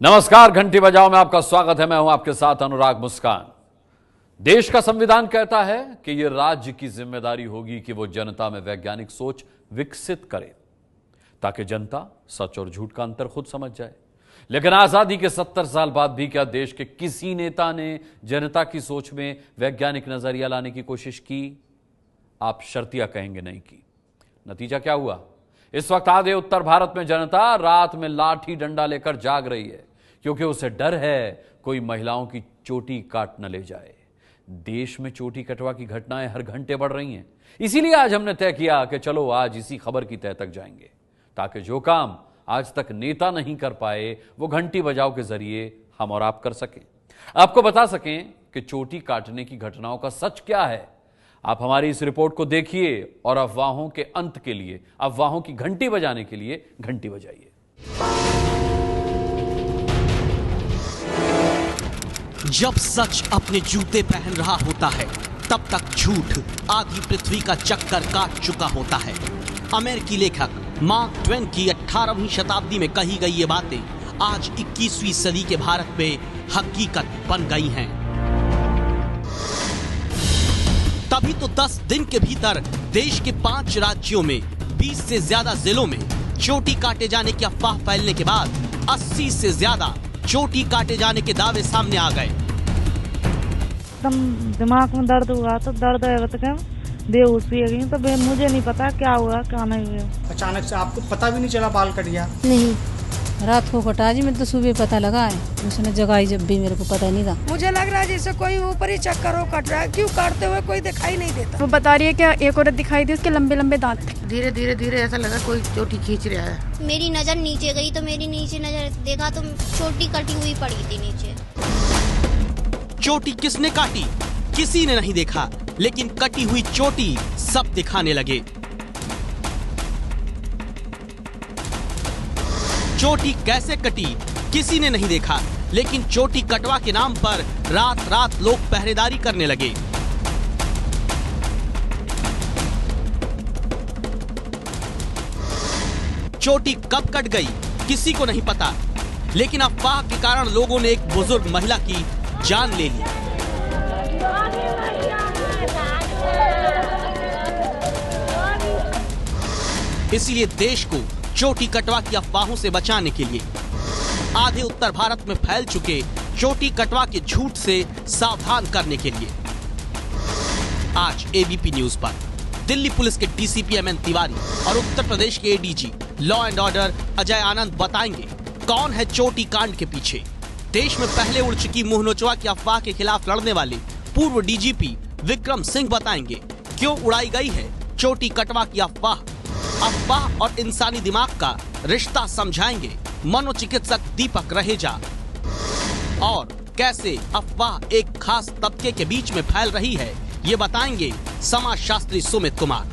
नमस्कार, घंटी बजाओ में आपका स्वागत है। मैं हूं आपके साथ अनुराग मुस्कान। देश का संविधान कहता है कि यह राज्य की जिम्मेदारी होगी कि वो जनता में वैज्ञानिक सोच विकसित करे ताकि जनता सच और झूठ का अंतर खुद समझ जाए। लेकिन आजादी के 70 साल बाद भी क्या देश के किसी नेता ने जनता की सोच में वैज्ञानिक नजरिया लाने की कोशिश की? आप शर्तिया कहेंगे नहीं की। नतीजा क्या हुआ? इस वक्त आधे उत्तर भारत में जनता रात में लाठी डंडा लेकर जाग रही है क्योंकि उसे डर है कोई महिलाओं की चोटी काट न ले जाए। देश में चोटी कटवा की घटनाएं हर घंटे बढ़ रही हैं। इसीलिए आज हमने तय किया कि चलो आज इसी खबर की तह तक जाएंगे ताकि जो काम आज तक नेता नहीं कर पाए वो घंटी बजाओ के जरिए हम और आप कर सकें, आपको बता सकें कि चोटी काटने की घटनाओं का सच क्या है। आप हमारी इस रिपोर्ट को देखिए और अफवाहों के अंत के लिए, अफवाहों की घंटी बजाने के लिए घंटी बजाइए। जब सच अपने जूते पहन रहा होता है तब तक झूठ आधी पृथ्वी का चक्कर काट चुका होता है। अमेरिकी लेखक मार्क ट्वेन की 18वीं शताब्दी में कही गई ये बातें आज 21वीं सदी के भारत में हकीकत बन गई हैं। तभी तो 10 दिन के भीतर देश के 5 राज्यों में 20 से ज्यादा जिलों में चोटी काटे जाने की अफवाह फैलने के बाद 80 से ज्यादा चोटी काटे जाने के दावे सामने आ गए। दिमाग में दर्द हुआ तो दर्द है, बेहोशी हो गई, तो मुझे नहीं पता क्या हुआ क्या नहीं हुआ। अचानक से आपको पता भी नहीं चला बाल कट गया? नहीं, रात को कटा जी, मैं तो सुबह पता लगा है, उसने जगाई जब भी मेरे को पता नहीं था। मुझे लग रहा है जैसे कोई ऊपर ही चक्कर हो कट रहा है, क्यों काटते हुए कोई दिखाई नहीं देता। वो बता रही है क्या एक औरत दिखाई दी, उसके लंबे लंबे दांत थे। धीरे धीरे धीरे ऐसा लगा कोई चोटी खींच रहा है। मेरी नजर नीचे गई तो मेरी नीचे नजर देखा तो चोटी कटी हुई पड़ी थी नीचे। चोटी किसने काटी? किसी ने नहीं देखा, लेकिन कटी हुई चोटी सब दिखाने लगे। चोटी कैसे कटी किसी ने नहीं देखा, लेकिन चोटी कटवा के नाम पर रात रात लोग पहरेदारी करने लगे। चोटी कब कट गई किसी को नहीं पता, लेकिन अफवाह के कारण लोगों ने एक बुजुर्ग महिला की जान ले ली। इसलिए देश को चोटी कटवा की अफवाहों से बचाने के लिए आधे उत्तर भारत में फैल चुके चोटी कटवा के झूठ से सावधान करने के लिए आज एबीपी न्यूज पर दिल्ली पुलिस के डीसीपी एमएन तिवारी और उत्तर प्रदेश के ADG law and order Ajay Anand बताएंगे कौन है चोटी कांड के पीछे। देश में पहले उड़ चुकी मुंह नोचवा की अफवाह के खिलाफ लड़ने वाले पूर्व डीजीपी विक्रम सिंह बताएंगे क्यों उड़ाई गई है चोटी कटवा की अफवाह और इंसानी दिमाग का रिश्ता समझाएंगे मनोचिकित्सक दीपक रहेजा, और कैसे अफवाह एक खास तबके के बीच में फैल रही है ये बताएंगे समाजशास्त्री सुमित कुमार।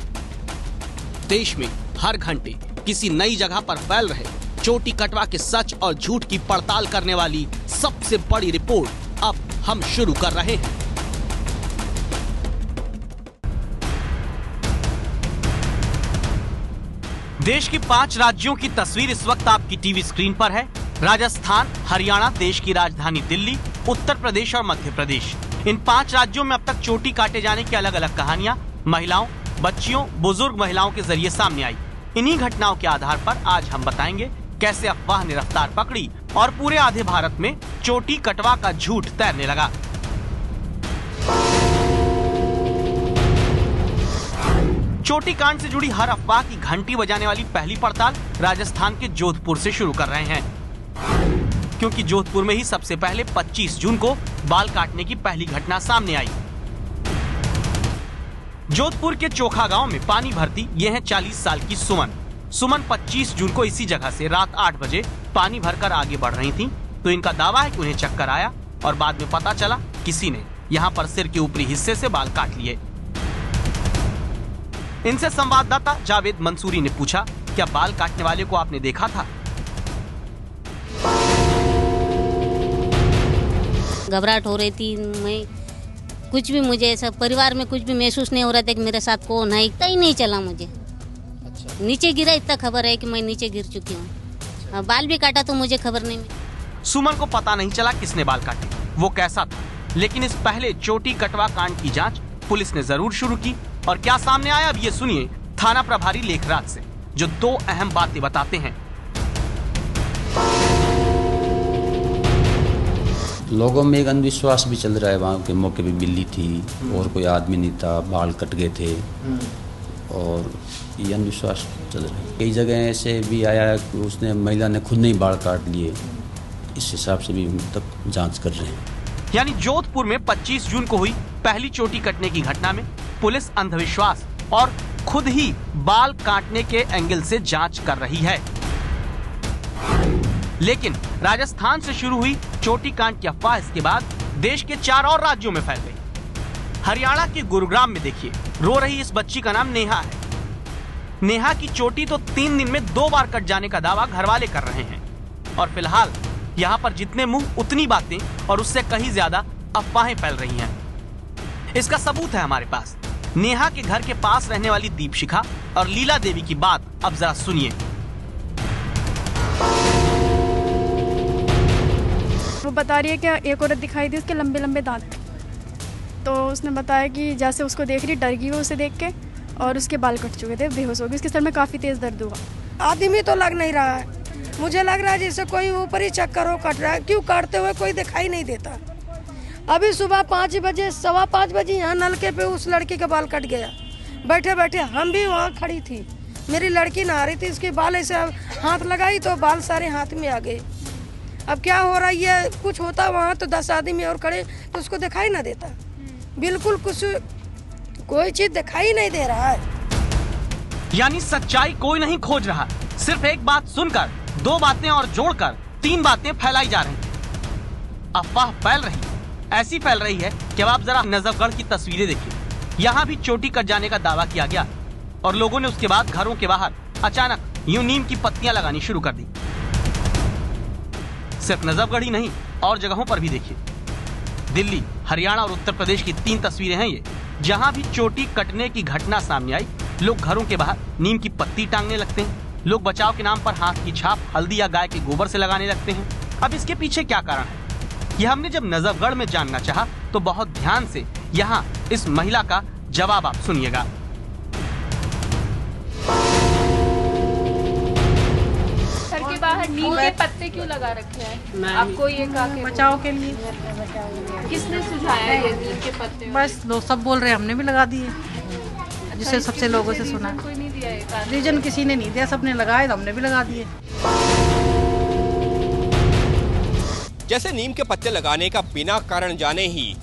देश में हर घंटे किसी नई जगह पर फैल रहे चोटी कटवा के सच और झूठ की पड़ताल करने वाली सबसे बड़ी रिपोर्ट अब हम शुरू कर रहे हैं। देश के 5 राज्यों की तस्वीर इस वक्त आपकी टीवी स्क्रीन पर है। राजस्थान, हरियाणा, देश की राजधानी दिल्ली, उत्तर प्रदेश और मध्य प्रदेश, इन 5 राज्यों में अब तक चोटी काटे जाने की अलग अलग कहानियां महिलाओं, बच्चियों, बुजुर्ग महिलाओं के जरिए सामने आई। इन्हीं घटनाओं के आधार पर आज हम बताएंगे कैसे अफवाह ने रफ्तार पकड़ी और पूरे आधे भारत में चोटी कटवा का झूठ तैरने लगा। चोटी कांड से जुड़ी हर अफवाह की घंटी बजाने वाली पहली पड़ताल राजस्थान के जोधपुर से शुरू कर रहे हैं, क्योंकि जोधपुर में ही सबसे पहले 25 जून को बाल काटने की पहली घटना सामने आई। जोधपुर के चोखा गांव में पानी भरती ये है 40 साल की सुमन 25 जून को इसी जगह से रात 8 बजे पानी भरकर आगे बढ़ रही थी, तो इनका दावा है कि उन्हें चक्कर आया और बाद में पता चला किसी ने यहाँ पर सिर के ऊपरी हिस्से से बाल काट लिए। इनसे संवाददाता जावेद मंसूरी ने पूछा, क्या बाल काटने वाले को आपने देखा था? घबराहट हो रही थी, मैं कुछ भी मुझे ऐसा परिवार में कुछ भी महसूस नहीं हो रहा था कि मेरे साथ कौन है, पता ही नहीं चला मुझे। नीचे गिरा इतना खबर है कि मैं नीचे गिर चुकी हूँ। बाल भी काटा तो मुझे खबर नहीं मिली। सुमन को पता नहीं चला किसने बाल काटे, वो कैसा था, लेकिन इस पहले चोटी कटवा कांड की जांच पुलिस ने जरूर शुरू की। और क्या सामने आया अब ये सुनिए थाना प्रभारी लेखराज से, जो 2 अहम बातें बताते हैं। लोगों में एक अंधविश्वास भी चल रहा है। वहाँ के मौके पे बिल्ली थी और कोई आदमी नहीं था, बाल कट गए थे, और ये अंधविश्वास चल रहा है। कई जगह ऐसे भी आया है कि उसने महिला ने खुद नहीं बाल काट लिए। इस हिसाब से भी तक जांच कर रहे हैं। यानी जोधपुर में 25 जून को हुई पहली चोटी कटने की घटना में पुलिस अंधविश्वास और खुद ही बाल काटने के एंगल से जांच कर रही है। लेकिन राजस्थान से शुरू हुई चोटी कांड की अफवाह इसके बाद देश के 4 और राज्यों में फैल गई। हरियाणा के गुरुग्राम में देखिए, रो रही इस बच्ची का नाम नेहा है। नेहा की चोटी तो 3 दिन में 2 बार कट जाने का दावा घरवाले कर रहे हैं। और फिलहाल यहाँ पर जितने मुंह उतनी बातें और उससे कहीं ज्यादा अफवाहें फैल रही हैं। इसका सबूत है हमारे पास। नेहा के घर के पास रहने वाली दीपशिखा और लीला देवी की बात अब जरा सुनिए। वो बता रही है कि एक औरत दिखाई दी, उसके लंबे लंबे दांत थे। तो उसने बताया कि जैसे उसको देख रही, डर गई वो उसे देख के, और उसके बाल कट चुके थे, बेहोश हो गई। उसके सर में काफी तेज दर्द हुआ। आदमी तो लग नहीं रहा है, मुझे लग रहा है जैसे कोई ऊपर ही चक्कर हो कट रहा है। क्यों काटते हुए कोई दिखाई नहीं देता। अभी सुबह 5 बजे 5:15 बजे यहाँ नलके पे उस लड़की का बाल कट गया। बैठे बैठे हम भी वहाँ खड़ी थी, मेरी लड़की नहा रही थी, उसके बाल ऐसे हाथ लगाई तो बाल सारे हाथ में आ गए। अब क्या हो रहा है, ये कुछ होता वहाँ तो 10 आदमी और खड़े तो उसको दिखाई ना देता। बिल्कुल कुछ कोई चीज दिखाई नहीं दे रहा है। यानी सच्चाई कोई नहीं खोज रहा, सिर्फ एक बात सुनकर 2 बातें और जोड़कर 3 बातें फैलाई जा रही हैं। अफवाह फैल रही है, ऐसी फैल रही है कि अब आप जरा नजफगढ़ की तस्वीरें देखिए। यहाँ भी चोटी कट जाने का दावा किया गया और लोगों ने उसके बाद घरों के बाहर अचानक यूं नीम की पत्तियां लगानी शुरू कर दी। सिर्फ नजफगढ़ ही नहीं, और जगहों पर भी देखिए। दिल्ली, हरियाणा और उत्तर प्रदेश की 3 तस्वीरें हैं ये, जहां भी चोटी कटने की घटना सामने आई। लोग घरों के बाहर नीम की पत्ती टांगने लगते हैं। लोग बचाव के नाम पर हाथ की छाप हल्दी या गाय के गोबर से लगाने लगते हैं। अब इसके पीछे क्या कारण है, यह हमने जब नजफगढ़ में जानना चाहा तो बहुत ध्यान से यहाँ इस महिला का जवाब आप सुनिएगा। घर के बाहर नीम के पत्ते क्यों लगा रखे हैं? आपको ये बचाव के लिए। किसने सुझाया ये नीम के पत्ते? बस लोग सब बोल रहे हैं, हमने भी लगा दिए, जिससे सबसे लोगों से सुना। कोई नहीं दिया ये रीजन किसी ने नहीं दिया, सबने लगाए तो हमने भी लगा दिए। जैसे नीम के पत्ते लगाने का बिना कारण जाने ही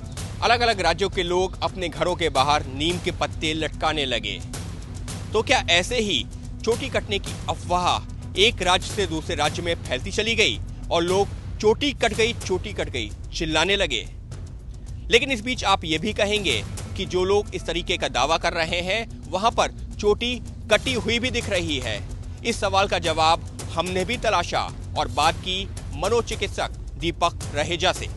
अलग अलग राज्यों के लोग अपने घरों के बाहर नीम के पत्ते लटकाने लगे, तो क्या ऐसे ही चोटी कटने की अफवाह एक राज्य से दूसरे राज्य में फैलती चली गई और लोग चोटी कट गई चिल्लाने लगे? लेकिन इस बीच आप ये भी कहेंगे कि जो लोग इस तरीके का दावा कर रहे हैं वहां पर चोटी कटी हुई भी दिख रही है। इस सवाल का जवाब हमने भी तलाशा और बात की मनोचिकित्सक दीपक रहेजा से।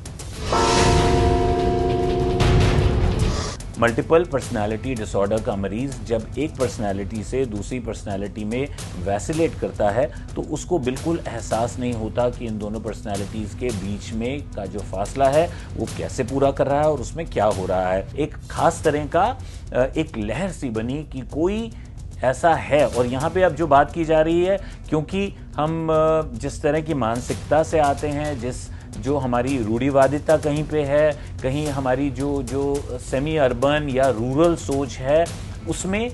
मल्टीपल पर्सनालिटी डिसऑर्डर का मरीज जब एक पर्सनालिटी से दूसरी पर्सनालिटी में वैसिलेट करता है तो उसको बिल्कुल एहसास नहीं होता कि इन दोनों पर्सनालिटीज़ के बीच में का जो फासला है वो कैसे पूरा कर रहा है और उसमें क्या हो रहा है। एक खास तरह का एक लहर सी बनी कि कोई ऐसा है। और यहाँ पे अब जो बात की जा रही है, क्योंकि हम जिस तरह की मानसिकता से आते हैं, जो हमारी रूढ़िवादिता कहीं पे है, कहीं हमारी जो सेमी अर्बन या रूरल सोच है, उसमें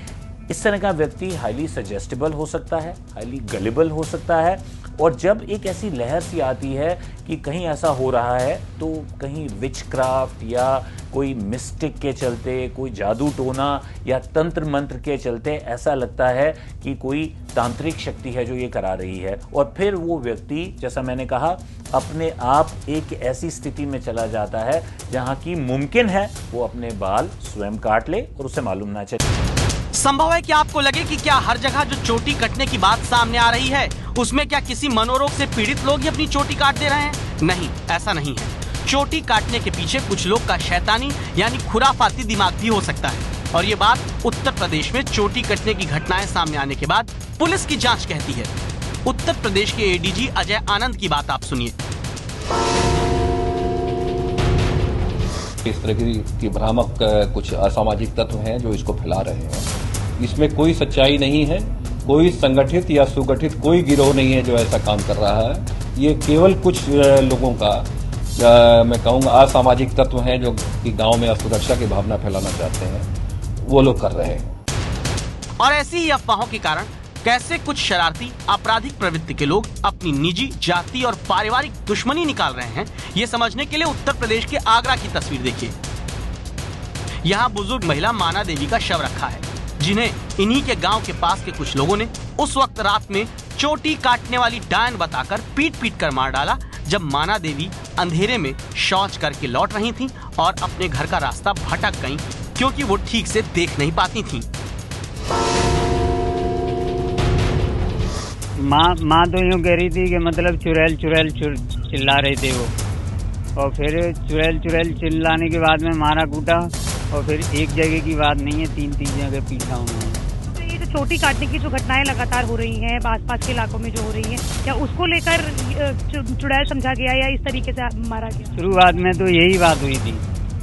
इस तरह का व्यक्ति हाईली सजेस्टेबल हो सकता है, हाईली गलेबल हो सकता है। और जब एक ऐसी लहर सी आती है कि कहीं ऐसा हो रहा है तो कहीं विचक्राफ्ट या कोई मिस्टिक के चलते, कोई जादू टोना या तंत्र मंत्र के चलते ऐसा लगता है कि कोई तांत्रिक शक्ति है जो ये करा रही है। और फिर वो व्यक्ति, जैसा मैंने कहा, अपने आप एक ऐसी स्थिति में चला जाता है जहां की मुमकिन है वो अपने बाल स्वयं काट ले और उसे मालूम ना चले। संभव है कि आपको लगे कि क्या हर जगह जो चोटी कटने की बात सामने आ रही है उसमें क्या किसी मनोरोग से पीड़ित लोग ही अपनी चोटी काट दे रहे हैं? नहीं, ऐसा नहीं है। चोटी काटने के पीछे कुछ लोग का शैतानी यानी खुराफाती दिमाग भी हो सकता है। और ये बात उत्तर प्रदेश में चोटी कटने की घटनाएं सामने आने के बाद पुलिस की जांच कहती है। उत्तर प्रदेश के एडीजी अजय आनंद की बात आप सुनिए। इस तरह की भ्रामक कुछ असामाजिक तत्व हैं जो इसको फैला रहे हैं। इसमें कोई सच्चाई नहीं है, कोई संगठित या सुगठित कोई गिरोह नहीं है जो ऐसा काम कर रहा है। ये केवल कुछ लोगों का मैं कहूँगा असामाजिक तत्व हैं जो कि गांव में असुरक्षा की भावना फैलाना चाहते हैं, वो लोग कर रहे हैं। और ऐसी ही अफवाहों के कारण कैसे कुछ शरारती आपराधिक प्रवृत्ति के लोग अपनी निजी, जाति और पारिवारिक दुश्मनी निकाल रहे हैं, ये समझने के लिए उत्तर प्रदेश के आगरा की तस्वीर देखिए। यहाँ बुजुर्ग महिला माना देवी का शव रखा है, जिन्हें इन्हीं के गांव के पास के कुछ लोगों ने उस वक्त रात में चोटी काटने वाली डायन बताकर पीट कर मार डाला, जब माना देवी अंधेरे में शौच करके लौट रही थीं और अपने घर का रास्ता भटक गईं, क्योंकि वो ठीक से देख नहीं पाती थीं। माँ तो यूँ कह रही थी कि मतलब चुड़ैल चिल्ला रहे थे वो, और फिर चुड़ैल चिल्लाने के बाद में मारा कूटा, और फिर एक जगह की बात नहीं है, तीन जगह पीटा उन्होंने। तो ये जो चोटी काटने की जो घटनाएं लगातार हो रही हैं आसपास के इलाकों में जो हो रही हैं, क्या उसको लेकर चुड़ैल समझा गया या इस तरीके से मारा गया? शुरुआत में तो यही बात हुई थी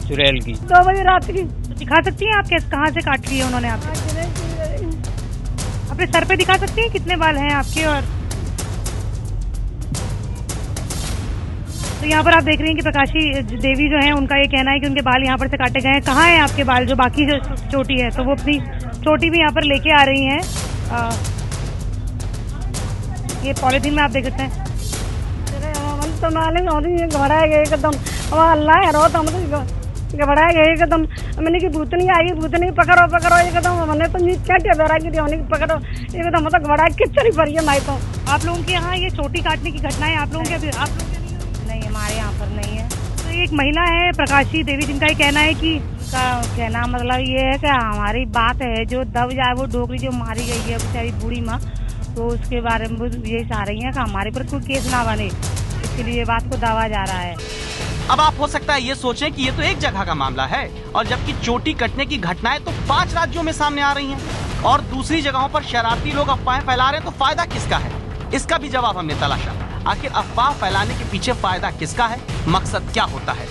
चुड़ैल की। 2 बजे रात की। तो दिखा सकती हैं आप कहाँ से काट ली है उन्होंने आपको? अपने सर पे दिखा सकती हैं कितने बाल हैं आपके? और तो यहाँ पर आप देख रही हैं कि प्रकाशी देवी जो है, उनका ये कहना है कि उनके बाल यहाँ पर से काटे गए हैं। कहाँ हैं आपके बाल, जो बाकी जो चोटी है? तो वो अपनी चोटी भी यहाँ पर लेके आ रही हैं। ये पॉलिथीन में आप देख सकते हैं। घबरा गए एकदम, मैंने की भूतनी आई, भूतनी पकड़ो एकदम, मैंने तो क्या डरा की पकड़ो एकदम, मतलब घबरा किचड़ी पड़ी है। मैं तो आप लोगों के यहाँ ये चोटी काटने की घटनाएं आप लोगों के नहीं, हमारे यहाँ पर नहीं है। तो एक महिला है प्रकाशी देवी, जिनका ये कहना है कि कहना मतलब ये है कि हमारी बात है जो दब जाए, वो डोगरी जो मारी गई है बेचारी बूढ़ी माँ, तो उसके बारे में यही चाह रही है कि हमारे पर कोई केस ना बने, इसके लिए बात को दावा जा रहा है। अब आप हो सकता है ये सोचें कि ये तो एक जगह का मामला है, और जबकि चोटी कटने की घटनाएं तो 5 राज्यों में सामने आ रही हैं, और दूसरी जगहों पर शरारती लोग अफवाहें फैला रहे हैं, तो फायदा किसका है? इसका भी जवाब हमने तलाशा। आखिर अफवाह फैलाने के पीछे फायदा किसका है, मकसद क्या होता है?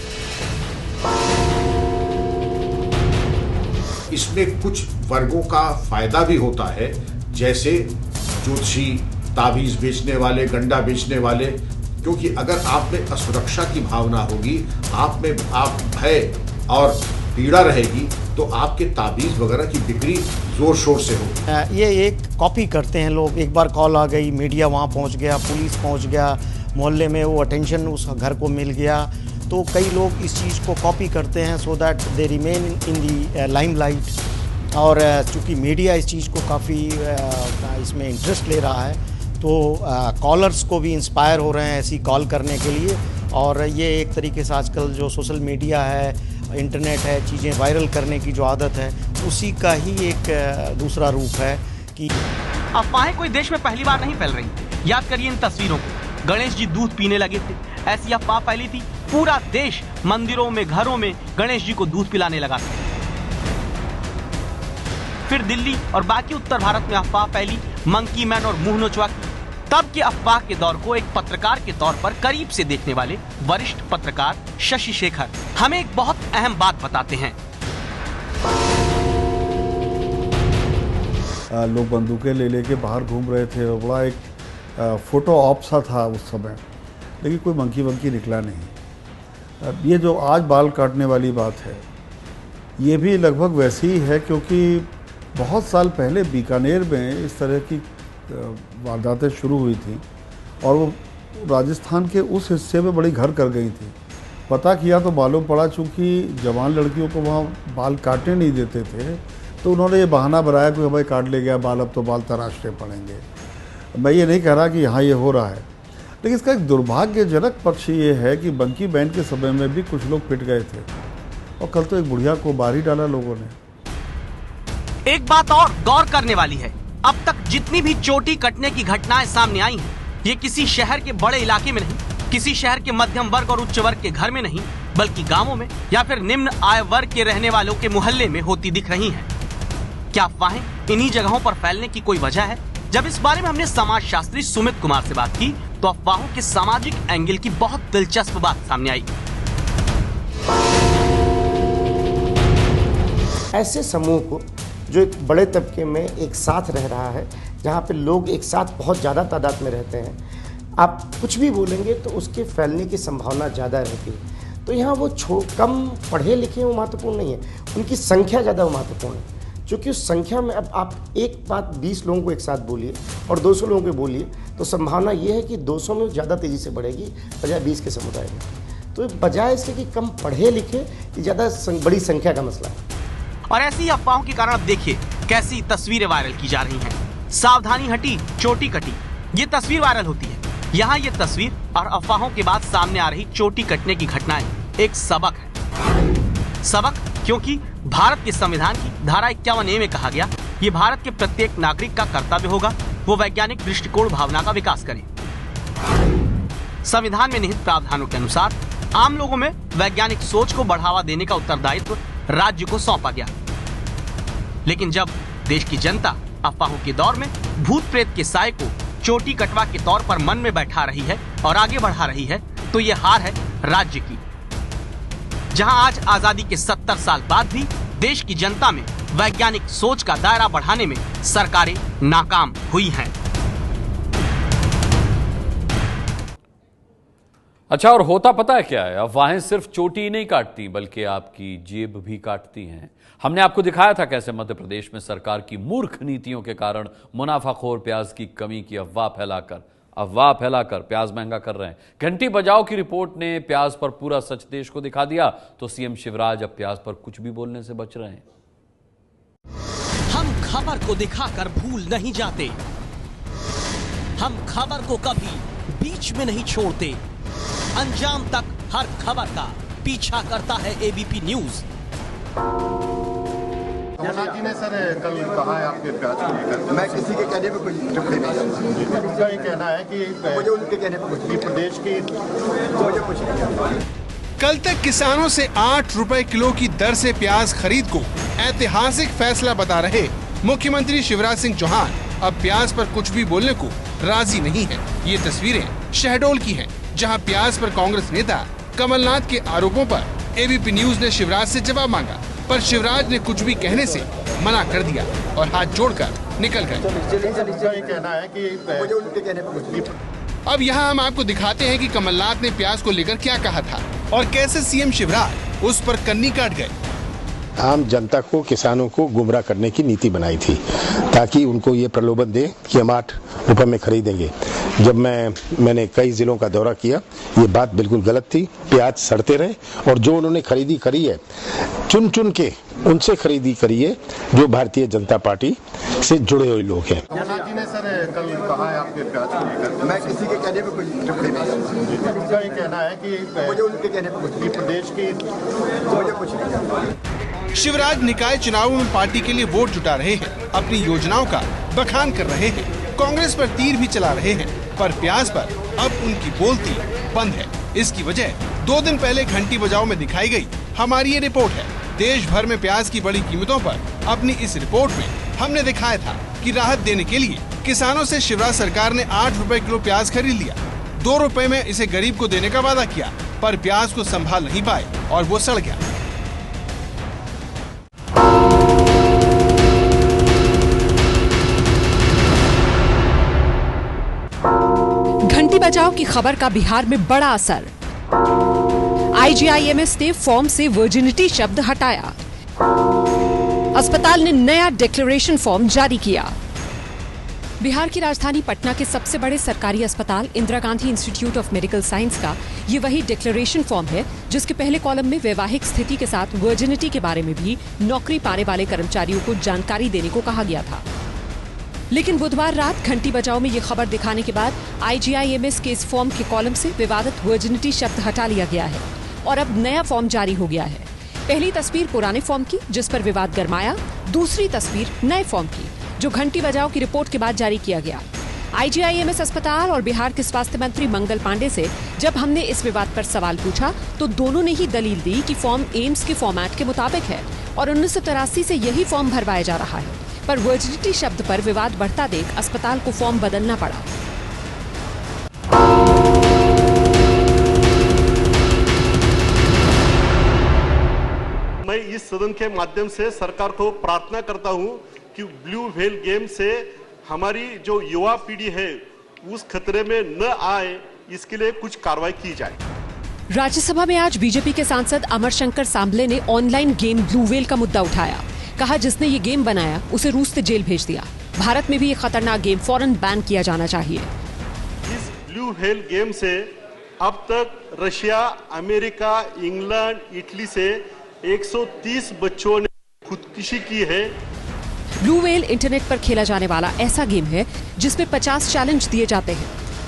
इसमें कुछ वर्गों का फायदा भी होता है, जैसे ज्योतिषी, ताबीज बेचने वाले, गंडा बेचने वाले, क्योंकि अगर आप में असुरक्षा की भावना होगी, आप में भय और पीड़ा रहेगी, तो आपके ताबीज वगैरह की बिक्री जोर शोर से होगी। ये एक कॉपी करते हैं लोग। एक बार कॉल आ गई, मीडिया वहाँ पहुँच गया, पुलिस पहुँच गया, मोहल्ले में वो अटेंशन उस घर को मिल गया, तो कई लोग इस चीज़ को कॉपी करते हैं so that they remain in the limelight. और चूँकि मीडिया इस चीज़ को काफ़ी इसमें इंटरेस्ट ले रहा है, तो कॉलर्स को भी इंस्पायर हो रहे हैं ऐसी कॉल करने के लिए। और ये एक तरीके से आजकल जो सोशल मीडिया है, इंटरनेट है, चीज़ें वायरल करने की जो आदत है, उसी का ही एक दूसरा रूप है कि अफवाहें कोई देश में पहली बार नहीं फैल रही। याद करिए इन तस्वीरों को, गणेश जी दूध पीने लगे थे, ऐसी अफवाह फैली थी। पूरा देश मंदिरों में, घरों में गणेश जी को दूध पिलाने लगा था। फिर दिल्ली और बाकी उत्तर भारत में अफवाह फैली मंकी मैन और मुंह नोचवा की। तब के अफवाह के दौर को एक पत्रकार के तौर पर करीब से देखने वाले वरिष्ठ पत्रकार शशि शेखर हमें एक बहुत अहम बात बताते हैं। लोग बंदूकें ले लेके बाहर घूम रहे थे, और बड़ा एक फोटो ऑप सा था उस समय, लेकिन कोई मंकी निकला नहीं। ये जो आज बाल काटने वाली बात है, ये भी लगभग वैसी ही है, क्योंकि बहुत साल पहले बीकानेर में इस तरह की वारदातें शुरू हुई थी, और वो राजस्थान के उस हिस्से में बड़ी घर कर गई थी। पता किया तो मालूम पड़ा, चूँकि जवान लड़कियों को वहाँ बाल काटने नहीं देते थे, तो उन्होंने ये बहाना बनाया कि हमें काट ले गया बाल, अब तो बाल तराशने पड़ेंगे। मैं ये नहीं कह रहा कि यहाँ ये हो रहा है, लेकिन इसका एक दुर्भाग्यजनक पक्ष ये है कि बंकी बैंड के समय में भी कुछ लोग पिट गए थे, और कल तो एक बुढ़िया को मार ही डाला लोगों ने। एक बात और गौर करने वाली है, अब तक जितनी भी चोटी कटने की घटनाएं सामने आई हैं, ये किसी शहर के बड़े इलाके में नहीं, किसी शहर के मध्यम वर्ग और उच्च वर्ग के घर में नहीं, बल्कि गांवों में या फिर निम्न आय वर्ग के रहने वालों के मोहल्ले में होती दिख रही हैं। क्या अफवाहें इन्हीं जगहों पर फैलने की कोई वजह है? जब इस बारे में हमने समाज शास्त्री सुमित कुमार से बात की, तो अफवाहों के सामाजिक एंगल की बहुत दिलचस्प बात सामने आई। ऐसे समूह को जो एक बड़े तबके में एक साथ रह रहा है, जहाँ पे लोग एक साथ बहुत ज़्यादा तादाद में रहते हैं, आप कुछ भी बोलेंगे तो उसके फैलने की संभावना ज़्यादा रहती है। तो यहाँ वो कम पढ़े लिखे वो महत्वपूर्ण नहीं है, उनकी संख्या ज़्यादा महत्वपूर्ण है। क्योंकि उस संख्या में अब आप एक बात 20 लोगों को एक साथ बोलिए और 200 लोगों को बोलिए तो संभावना ये है कि 200 में ज़्यादा तेज़ी से बढ़ेगी बजाय 20 के समुदाय में। तो बजाय इसके कि कम पढ़े लिखे, ये ज़्यादा बड़ी संख्या का मसला है। और ऐसी अफवाहों के कारण अब देखिए कैसी तस्वीरें वायरल की जा रही हैं। सावधानी हटी, चोटी कटी, ये तस्वीर वायरल होती है। यहाँ ये तस्वीर और अफवाहों के बाद सामने आ रही चोटी कटने की घटनाएं एक सबक है। सबक क्योंकि भारत के संविधान की धारा 51A में कहा गया, ये भारत के प्रत्येक नागरिक का कर्तव्य होगा वो वैज्ञानिक दृष्टिकोण भावना का विकास करे। संविधान में निहित प्रावधानों के अनुसार आम लोगों में वैज्ञानिक सोच को बढ़ावा देने का उत्तरदायित्व राज्य को सौंपा गया। लेकिन जब देश की जनता अफवाहों के दौर में भूत प्रेत के साए को चोटी कटवा के तौर पर मन में बैठा रही है और आगे बढ़ा रही है, तो ये हार है राज्य की। जहां आज आजादी के 70 साल बाद भी देश की जनता में वैज्ञानिक सोच का दायरा बढ़ाने में सरकारें नाकाम हुई हैं। अच्छा, और होता पता है क्या है? अफवाहें सिर्फ चोटी ही नहीं काटती बल्कि आपकी जेब भी काटती हैं। हमने आपको दिखाया था कैसे मध्य प्रदेश में सरकार की मूर्ख नीतियों के कारण मुनाफाखोर प्याज की कमी की अफवाह फैलाकर प्याज महंगा कर रहे हैं। घंटी बजाओ की रिपोर्ट ने प्याज पर पूरा सच देश को दिखा दिया, तो सीएम शिवराज अब प्याज पर कुछ भी बोलने से बच रहे हैं। हम खबर को दिखाकर भूल नहीं जाते, हम खबर को कभी बीच में नहीं छोड़ते, अंजाम तक हर खबर का पीछा करता है एबीपी न्यूज। कमलनाथ जी ने सर कल कहा है आपके प्याज को लेकर, मैं किसी के कहने पे कुछ टिप्पणी नहीं, उनका ये कहना है कि मुझे उनके कहने पे कुछ प्रदेश की मुझे कुछ नहीं। कल तक किसानों से 8 रुपए किलो की दर से प्याज खरीद को ऐतिहासिक फैसला बता रहे मुख्यमंत्री शिवराज सिंह चौहान अब प्याज पर कुछ भी बोलने को राजी नहीं है। ये तस्वीरें शहडोल की हैं, जहां प्याज पर कांग्रेस नेता कमलनाथ के आरोपों पर एबीपी न्यूज ने शिवराज से जवाब मांगा, पर शिवराज ने कुछ भी कहने से मना कर दिया और हाथ जोड़कर निकल गए। कहना है कि मुझे उनके कहने पर कुछ नहीं। अब यहाँ हम आपको दिखाते हैं कि कमलनाथ ने प्याज को लेकर क्या कहा था और कैसे सीएम शिवराज उस पर कन्नी काट गए। आम जनता को, किसानों को गुमराह करने की नीति बनाई थी ताकि उनको ये प्रलोभन दे कि हम 8 रुपए में खरीदेंगे। जब मैंने कई जिलों का दौरा किया, ये बात बिल्कुल गलत थी। प्याज सड़ते रहे और जो उन्होंने खरीदी करी है, चुन चुन के उनसे खरीदी करी है जो भारतीय जनता पार्टी से जुड़े हुए लोग हैं। कमलनाथ जी ने सर कल कहा है आपके प्याज को लेकर, मैं किसी के कहने पे कुछ टिप्पणी नहीं, उनका ये कहना है कि मुझे उनके कहने पे कुछ प्रदेश की मुझे कुछ नहीं। शिवराज निकाय चुनावों में पार्टी के लिए वोट जुटा रहे हैं, अपनी योजनाओं का बखान कर रहे हैं, कांग्रेस पर तीर भी चला रहे हैं, पर प्याज पर अब उनकी बोलती बंद है। इसकी वजह 2 दिन पहले घंटी बजाओ में दिखाई गई हमारी ये रिपोर्ट है। देश भर में प्याज की बड़ी कीमतों पर अपनी इस रिपोर्ट में हमने दिखाया था कि राहत देने के लिए किसानों से शिवराज सरकार ने 8 रुपए किलो प्याज खरीद लिया। 2 रुपए में इसे गरीब को देने का वादा किया, पर प्याज को संभाल नहीं पाए और वो सड़ गया। घंटी बजाओ की खबर का बिहार में बड़ा असर। IGIMS ने फॉर्म से वर्जिनिटी शब्द हटाया। अस्पताल ने नया डिक्लेरेशन फॉर्म जारी किया। बिहार की राजधानी पटना के सबसे बड़े सरकारी अस्पताल Indira Gandhi institute of medical science का ये वही डिक्लेरेशन फॉर्म है जिसके पहले कॉलम में वैवाहिक स्थिति के साथ वर्जिनिटी के बारे में भी नौकरी पाने वाले कर्मचारियों को जानकारी देने को कहा गया था। लेकिन बुधवार रात घंटी बजाओ में ये खबर दिखाने के बाद IGIMS के इस फॉर्म के कॉलम से विवादित वर्जिनिटी शब्द हटा लिया गया है और अब नया फॉर्म जारी हो गया है। पहली तस्वीर पुराने फॉर्म की जिस पर विवाद गरमाया, दूसरी तस्वीर नए फॉर्म की जो घंटी बजाओ की रिपोर्ट के बाद जारी किया गया। IGIMS अस्पताल और बिहार के स्वास्थ्य मंत्री मंगल पांडे से जब हमने इस विवाद पर सवाल पूछा तो दोनों ने ही दलील दी कि फॉर्म एम्स के फॉर्मेट के मुताबिक है और 1983 से यही फॉर्म भरवाया जा रहा है, पर वर्जिनिटी शब्द पर विवाद बढ़ता देख अस्पताल को फॉर्म बदलना पड़ा। इस सदन के माध्यम से सरकार को प्रार्थना करता हूं कि ब्लू व्हेल गेम से हमारी जो युवा पीढ़ी है उस खतरे में न आए, इसके लिए कुछ कार्रवाई की जाए। राज्यसभा में आज बीजेपी के सांसद अमर शंकर सांबले ने ऑनलाइन गेम ब्लू व्हेल का मुद्दा उठाया। कहा जिसने ये गेम बनाया उसे रूस से जेल भेज दिया। भारत में भी ये खतरनाक गेम फौरन बैन किया जाना चाहिए। इस ब्लू व्हेल गेम से अब तक रशिया, अमेरिका, इंग्लैंड, इटली से 130 बच्चों ने खुदकुशी की है। ब्लू व्हेल इंटरनेट पर खेला जाने वाला ऐसा गेम है जिसमें 50 चैलेंज दिए जाते हैं।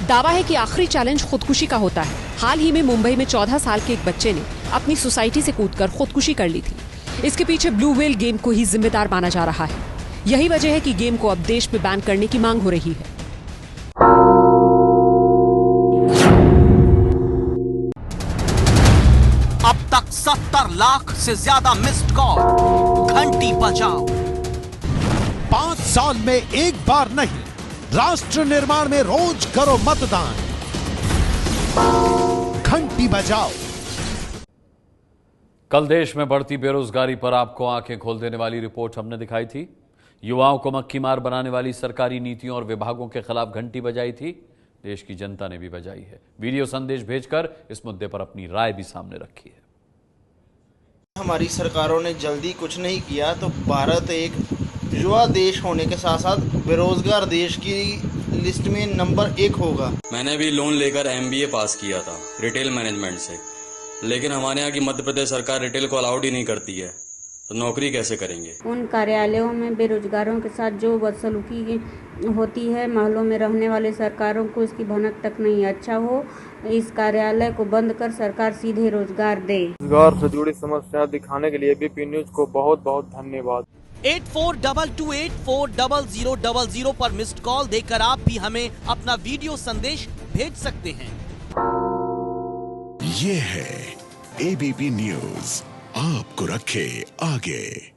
दावा है कि आखिरी चैलेंज खुदकुशी का होता है। हाल ही में मुंबई में 14 साल के एक बच्चे ने अपनी सोसाइटी से कूदकर खुदकुशी कर ली थी। इसके पीछे ब्लू व्हेल गेम को ही जिम्मेदार माना जा रहा है। यही वजह है कि गेम को अब देश में बैन करने की मांग हो रही है। अब तक 70 लाख से ज्यादा मिस्ड कॉल। घंटी बजाओ। 5 साल में एक बार नहीं, राष्ट्र निर्माण में रोज करो मतदान। घंटी बजाओ। कल देश में बढ़ती बेरोजगारी पर आपको आंखें खोल देने वाली रिपोर्ट हमने दिखाई थी। युवाओं को मक्खी मार बनाने वाली सरकारी नीतियों और विभागों के खिलाफ घंटी बजाई थी। देश की जनता ने भी बजाई है। वीडियो संदेश भेजकर इस मुद्दे पर अपनी राय भी सामने रखी है। हमारी सरकारों ने जल्दी कुछ नहीं किया तो भारत एक युवा देश होने के साथ साथ बेरोजगार देश की लिस्ट में नंबर 1 होगा। मैंने भी लोन लेकर MBA पास किया था रिटेल मैनेजमेंट से, लेकिन हमारे यहाँ की मध्य प्रदेश सरकार रिटेल को अलाउड ही नहीं करती है, तो नौकरी कैसे करेंगे। उन कार्यालयों में बेरोजगारों के साथ जो बदसलूकी होती है, महलों में रहने वाले सरकारों को इसकी भनक तक नहीं। अच्छा हो इस कार्यालय को बंद कर सरकार सीधे रोजगार दे। रोजगार से जुड़ी समस्या दिखाने के लिए BP न्यूज को बहुत बहुत धन्यवाद। 8422840000 पर मिस्ड कॉल देकर आप भी हमें अपना वीडियो संदेश भेज सकते हैं। ये है ABP न्यूज, आपको रखे आगे।